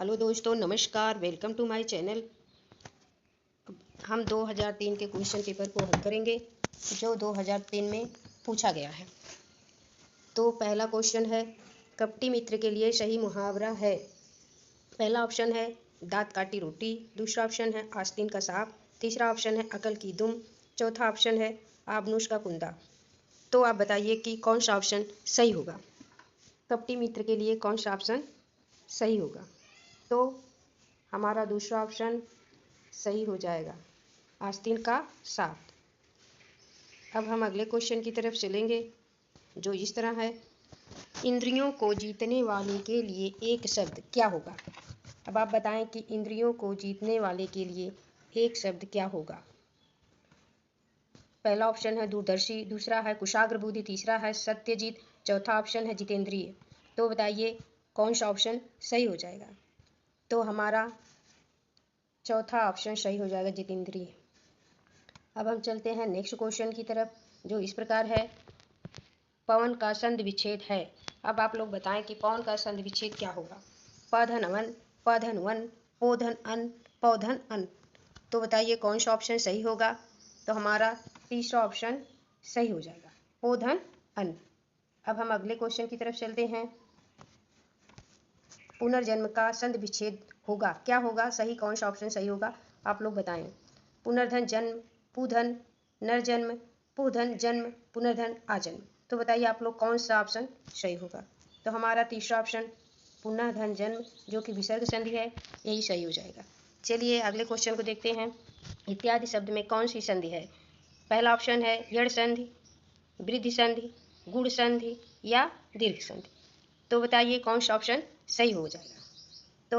Hello दोस्तों, नमस्कार। Welcome to my channel. हम 2003 के क्वेश्चन पेपर को हल करेंगे जो 2003 में पूछा गया है। तो पहला क्वेश्चन है, कपटी मित्र के लिए सही मुहावरा है। पहला ऑप्शन है दांत काटी रोटी, दूसरा ऑप्शन है आस्तीन का सांप, तीसरा ऑप्शन है अकल की दुम, चौथा ऑप्शन है आबनूस का कुंदा। तो आप बताइए कि कौन सा ऑप्शन सही होगा। कपटी मित्र के लिए कौन सा ऑप्शन सही होगा। तो हमारा दूसरा ऑप्शन सही हो जाएगा, आस्तीन का सांप। अब हम अगले क्वेश्चन की तरफ चलेंगे जो इस तरह है, इंद्रियों को जीतने वाले के लिए एक शब्द क्या होगा। अब आप बताएं कि इंद्रियों को जीतने वाले के लिए एक शब्द क्या होगा। पहला ऑप्शन है दूरदर्शी, दूसरा है कुशाग्र बुद्धि, तीसरा है सत्यजीत, चौथा ऑप्शन है जितेंद्रिय। तो बताइए कौन सा ऑप्शन सही हो जाएगा। तो हमारा चौथा ऑप्शन सही हो जाएगा, जितेंद्रिय। अब हम चलते हैं नेक्स्ट क्वेश्चन की तरफ जो इस प्रकार है, पवन का संध विच्छेद है। अब आप लोग बताएं कि पवन का संध विच्छेद क्या होगा। पधन अवन, पधन वन, पोधन अन, पौधन अन। तो बताइए कौन सा ऑप्शन सही होगा। तो हमारा तीसरा ऑप्शन सही हो जाएगा, पोधन अन। अब हम अगले क्वेश्चन की तरफ चलते हैं, पुनर्जन्म का संध विच्छेद होगा, क्या होगा सही, कौन सा ऑप्शन सही होगा आप लोग बताएं। पुनर्धन जन्म, पुधन नरजन्म, पुधन जन्म, पुनर्धन आजन्म। तो बताइए आप लोग कौन सा ऑप्शन सही होगा। तो हमारा तीसरा ऑप्शन पुनर्धन जन्म जो कि विसर्ग संधि है, यही सही हो जाएगा। चलिए अगले क्वेश्चन को देखते हैं, इत्यादि शब्द में कौन सी संधि है। पहला ऑप्शन है यड़ संधि, वृद्धि संधि, गुण संधि या दीर्घ संधि। तो बताइए कौन सा ऑप्शन सही हो जाएगा। तो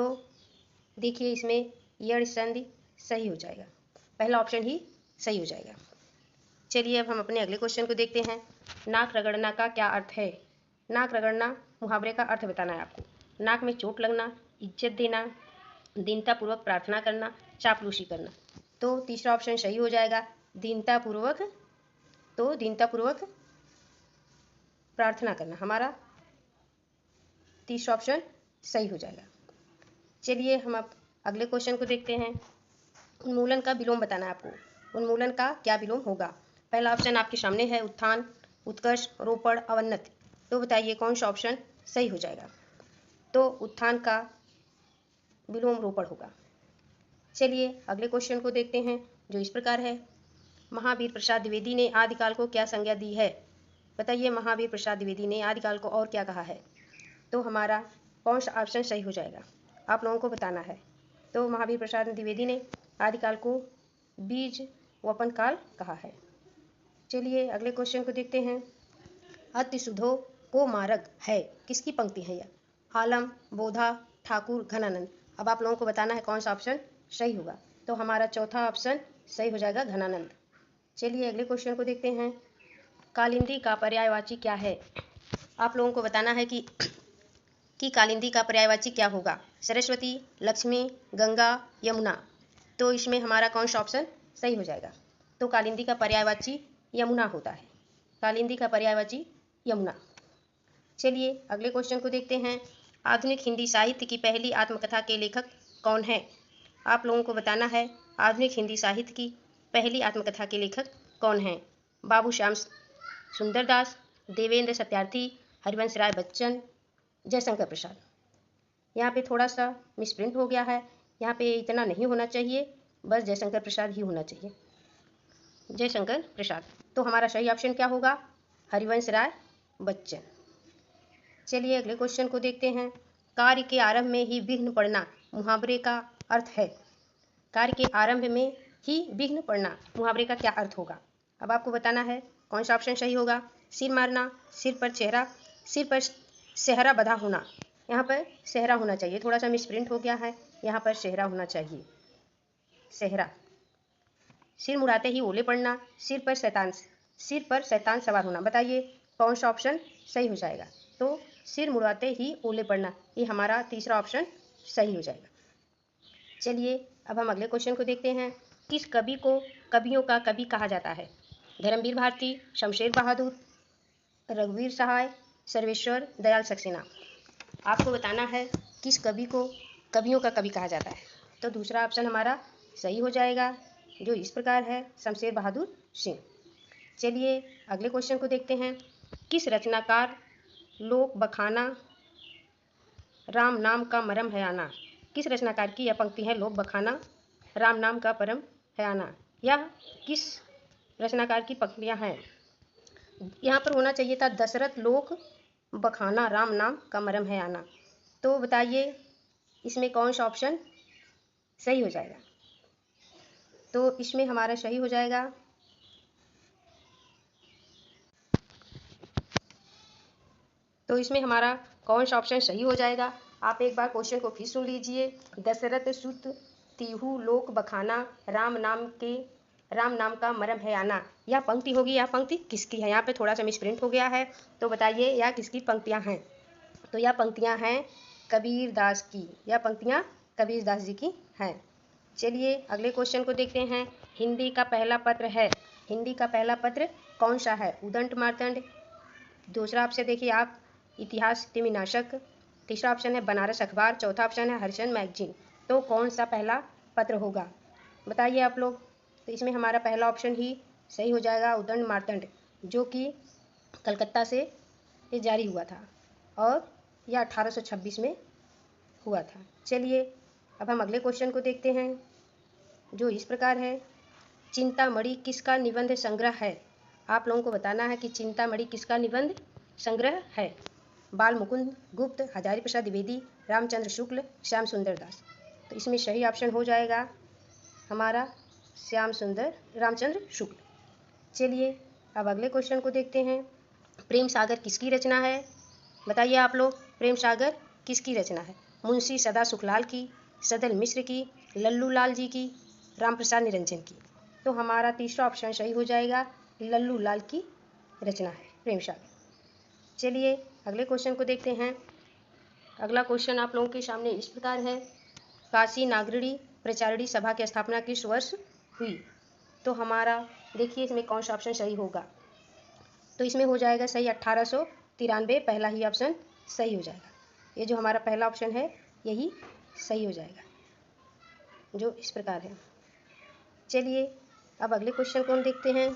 देखिए इसमें यड़ संधि सही हो जाएगा, पहला ऑप्शन ही सही हो जाएगा। चलिए अब हम अपने अगले क्वेश्चन को देखते हैं, नाक रगड़ना का क्या अर्थ है। नाक रगड़ना मुहावरे का अर्थ बताना है आपको। नाक में चोट लगना, इज्जत देना, दीनतापूर्वक प्रार्थना करना, चापलूसी करना। तो तीसरा ऑप्शन सही हो जाएगा, दीनतापूर्वक। तो दीनतापूर्वक प्रार्थना करना हमारा तीसरा ऑप्शन सही हो जाएगा। चलिए हम अब अगले क्वेश्चन को देखते हैं, उन्मूलन का विलोम बताना है आपको। उन्मूलन का क्या विलोम होगा। पहला ऑप्शन आपके सामने है, उत्थान, उत्कर्ष, रोपण, अवनति। तो बताइए कौन सा ऑप्शन सही हो जाएगा। तो उत्थान का विलोम रोपण होगा। चलिए अगले क्वेश्चन को देखते हैं जो इस प्रकार है, महावीर प्रसाद द्विवेदी ने आदिकाल को क्या संज्ञा दी है। बताइए महावीर प्रसाद द्विवेदी ने आदिकाल को और क्या कहा है। तो हमारा कौन सा ऑप्शन सही हो जाएगा आप लोगों को बताना है। तो महावीर प्रसाद द्विवेदी ने आदिकाल को बीज वपन काल कहा है। चलिए अगले क्वेश्चन को देखते हैं, अति सुधो को मार्ग है, किसकी पंक्ति है यह। आलम, बोधा, ठाकुर, घनानंद। अब आप लोगों को बताना है कौन सा ऑप्शन सही होगा। तो हमारा चौथा ऑप्शन सही हो जाएगा, घनानंद। चलिए अगले क्वेश्चन को देखते हैं, कालिंदी का पर्यायवाची क्या है। आप लोगों को बताना है कि कालिंदी का पर्यायवाची क्या होगा, सरस्वती, लक्ष्मी, गंगा, यमुना। तो इसमें हमारा कौन सा ऑप्शन सही हो जाएगा। तो कालिंदी का पर्यायवाची यमुना होता है, कालिंदी का पर्यायवाची यमुना। चलिए अगले क्वेश्चन को देखते हैं, आधुनिक हिंदी साहित्य की पहली आत्मकथा के लेखक कौन है। आप लोगों को बताना है आधुनिक हिंदी साहित्य की पहली आत्मकथा के लेखक कौन हैं। बाबू श्याम सुंदरदास, देवेंद्र सत्यार्थी, हरिवंश राय बच्चन, जयशंकर प्रसाद। यहाँ पे थोड़ा सा मिसप्रिंट हो गया है, यहाँ पे इतना नहीं होना चाहिए, बस जयशंकर प्रसाद ही होना चाहिए, जयशंकर प्रसाद। तो हमारा सही ऑप्शन क्या होगा, हरिवंश राय बच्चन। चलिए अगले क्वेश्चन को देखते हैं, कार्य के आरंभ में ही विघ्न पड़ना मुहावरे का अर्थ है। कार्य के आरंभ में ही विघ्न पड़ना मुहावरे का क्या अर्थ होगा। अब आपको बताना है कौन सा ऑप्शन सही होगा। सिर मारना, सिर पर चेहरा, सिर पर सेहरा बधा होना। यहाँ पर सेहरा होना चाहिए, थोड़ा सा मिसप्रिंट हो गया है, यहाँ पर सेहरा होना चाहिए, सेहरा। सिर मुड़ाते ही ओले पड़ना, सिर पर शैतान सवार होना। बताइए कौन सा ऑप्शन सही हो जाएगा। तो सिर मुड़ाते ही ओले पड़ना, ये हमारा तीसरा ऑप्शन सही हो जाएगा। चलिए अब हम अगले क्वेश्चन को देखते हैं, किस कवि को कवियों का कवि कहा जाता है। धर्मवीर भारती, शमशेर बहादुर, रघुवीर सहाय, सर्वेश्वर दयाल सक्सेना। आपको बताना है किस कवि को कवियों का कवि कहा जाता है। तो दूसरा ऑप्शन हमारा सही हो जाएगा, जो इस प्रकार है, शमशेर बहादुर सिंह। चलिए अगले क्वेश्चन को देखते हैं। किस रचनाकार लोक बखाना राम नाम का मरम है आना? किस रचनाकार की यह पंक्ति है, लोक बखाना राम नाम का परम है आना? यह किस रचनाकार की पंक्तियां हैं? यहाँ पर होना चाहिए था दशरथ लोक बखाना राम नाम का मरम है आना। तो बताइए इसमें कौन सा ऑप्शन सही हो जाएगा? तो इसमें हमारा सही हो जाएगा कौन सा ऑप्शन सही हो जाएगा? आप एक बार क्वेश्चन को फिर सुन लीजिए। दशरथ सुत तिहु लोक बखाना राम नाम का मरम है आना, यह पंक्ति होगी। यह पंक्ति किसकी है? यहाँ पे थोड़ा सा मिसप्रिंट हो गया है, तो बताइए यह किसकी पंक्तियाँ हैं? तो यह पंक्तियाँ हैं कबीर दास की। यह पंक्तियाँ कबीर दास जी की हैं। चलिए अगले क्वेश्चन को देखते हैं। हिंदी का पहला पत्र कौन सा है? उदंड मार्तंड। दूसरा ऑप्शन देखिए आप, इतिहास तिमिनाशक। तीसरा ऑप्शन है बनारस अखबार। चौथा ऑप्शन है हरिचंद मैगजीन। तो कौन सा पहला पत्र होगा, बताइए आप लोग? तो इसमें हमारा पहला ऑप्शन ही सही हो जाएगा, उदंड मार्तंड, जो कि कलकत्ता से ये जारी हुआ था और यह 1826 में हुआ था। चलिए अब हम अगले क्वेश्चन को देखते हैं, जो इस प्रकार है। चिंतामणि किसका निबंध संग्रह है? आप लोगों को बताना है कि चिंतामणि किसका निबंध संग्रह है। बाल मुकुंद गुप्त, हजारी प्रसाद द्विवेदी, रामचंद्र शुक्ल, श्याम सुंदर दास। तो इसमें सही ऑप्शन हो जाएगा हमारा रामचंद्र शुक्ल। चलिए अब अगले क्वेश्चन को देखते हैं। प्रेम सागर किसकी रचना है? बताइए आप लोग, प्रेम सागर किसकी रचना है? मुंशी सदा सुखलाल की, सदल मिश्र की, लल्लू लाल जी की, राम प्रसाद निरंजन की। तो हमारा तीसरा ऑप्शन सही हो जाएगा, लल्लू लाल की रचना है प्रेम सागर। चलिए अगले क्वेश्चन को देखते हैं। अगला क्वेश्चन आप लोगों के सामने इस प्रकार है। काशी नागरी प्रचारणी सभा की स्थापना किस वर्ष हुई? तो हमारा देखिए इसमें कौन सा ऑप्शन सही होगा? तो इसमें हो जाएगा सही 1893, पहला ही ऑप्शन सही हो जाएगा। ये जो हमारा पहला ऑप्शन है यही सही हो जाएगा, जो इस प्रकार है। चलिए अब अगले क्वेश्चन को हम देखते हैं।